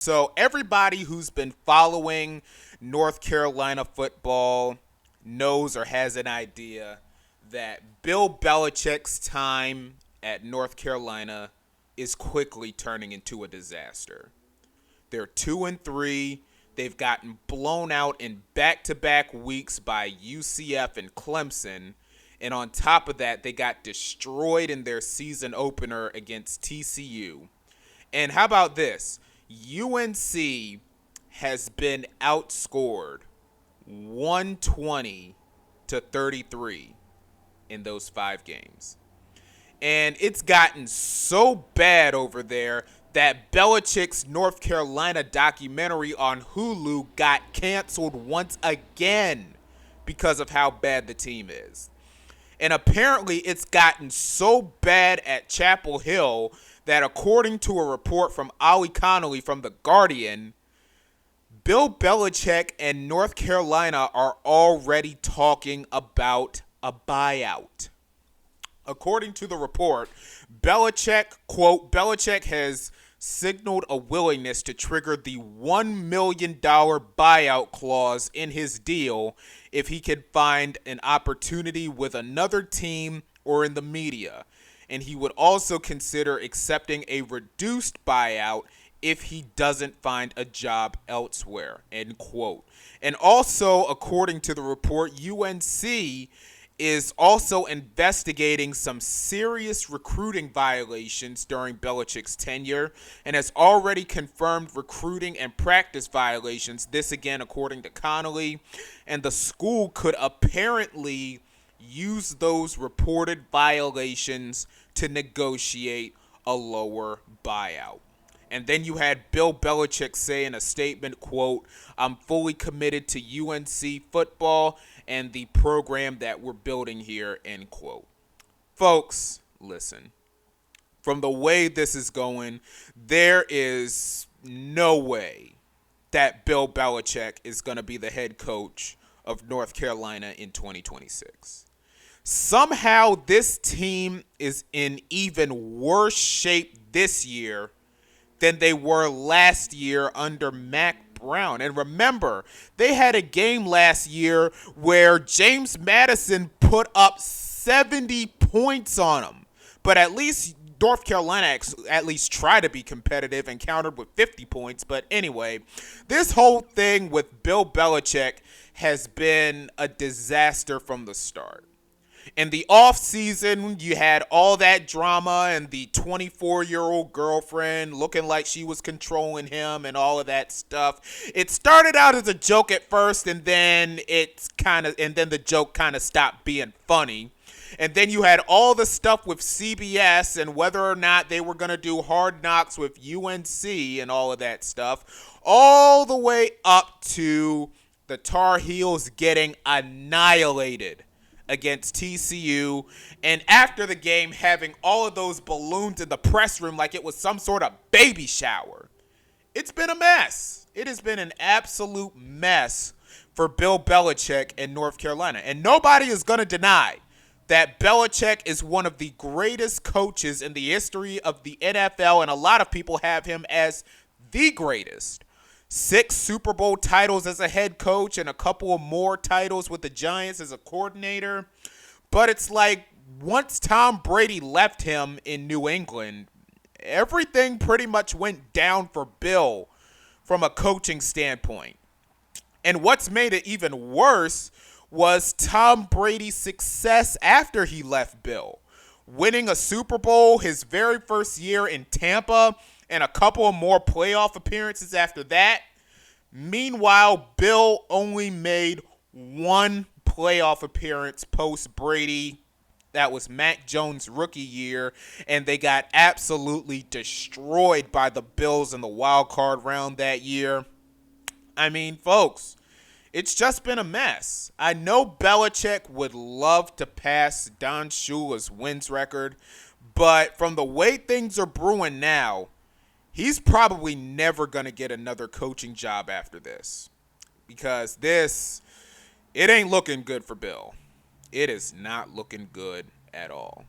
So everybody who's been following North Carolina football knows or has an idea that Bill Belichick's time at North Carolina is quickly turning into a disaster. They're 2-3. They've gotten blown out in back-to-back weeks by UCF and Clemson. And on top of that, they got destroyed in their season opener against TCU. And how about this? UNC has been outscored 120 to 33 in those 5 games. And it's gotten so bad over there that Belichick's North Carolina documentary on Hulu got canceled once again because of how bad the team is. And apparently it's gotten so bad at Chapel Hill that according to a report from Ollie Connolly from The Guardian, Bill Belichick and North Carolina are already talking about a buyout. According to the report, Belichick has signaled a willingness to trigger the $1 million buyout clause in his deal if he can find an opportunity with another team or in the media. And he would also consider accepting a reduced buyout if he doesn't find a job elsewhere, end quote. And also, according to the report, UNC is also investigating some serious recruiting violations during Belichick's tenure and has already confirmed recruiting and practice violations, this again according to Connolly, and the school could apparently use those reported violations to negotiate a lower buyout. And then you had Bill Belichick say in a statement, quote, "I'm fully committed to UNC football and the program that we're building here," end quote. Folks, listen. From the way this is going, there is no way that Bill Belichick is going to be the head coach of North Carolina in 2026. Somehow this team is in even worse shape this year than they were last year under Mac Brown. And remember, they had a game last year where James Madison put up 70 points on them. But at least North Carolina at least tried to be competitive and countered with 50 points. But anyway, this whole thing with Bill Belichick has been a disaster from the start. In the offseason, you had all that drama and the 24-year-old girlfriend looking like she was controlling him and all of that stuff. It started out as a joke at first, and then the joke kind of stopped being funny. And then you had all the stuff with CBS and whether or not they were going to do Hard Knocks with UNC and all of that stuff, all the way up to the Tar Heels getting annihilated against TCU, and after the game having all of those balloons in the press room like it was some sort of baby shower. It's been a mess. It has been an absolute mess for Bill Belichick in North Carolina. And nobody is going to deny that Belichick is one of the greatest coaches in the history of the NFL, and a lot of people have him as the greatest. 6 Super Bowl titles as a head coach and a couple of more titles with the Giants as a coordinator. But it's like once Tom Brady left him in New England, everything pretty much went down for Bill from a coaching standpoint. And what's made it even worse was Tom Brady's success after he left Bill. Winning a Super Bowl his very first year in Tampa, and a couple of more playoff appearances after that. Meanwhile, Bill only made one playoff appearance post-Brady. That was Mac Jones' rookie year, and they got absolutely destroyed by the Bills in the wild card round that year. I mean, folks, it's just been a mess. I know Belichick would love to pass Don Shula's wins record, but from the way things are brewing now, he's probably never going to get another coaching job after this. Because it ain't looking good for Bill. It is not looking good at all.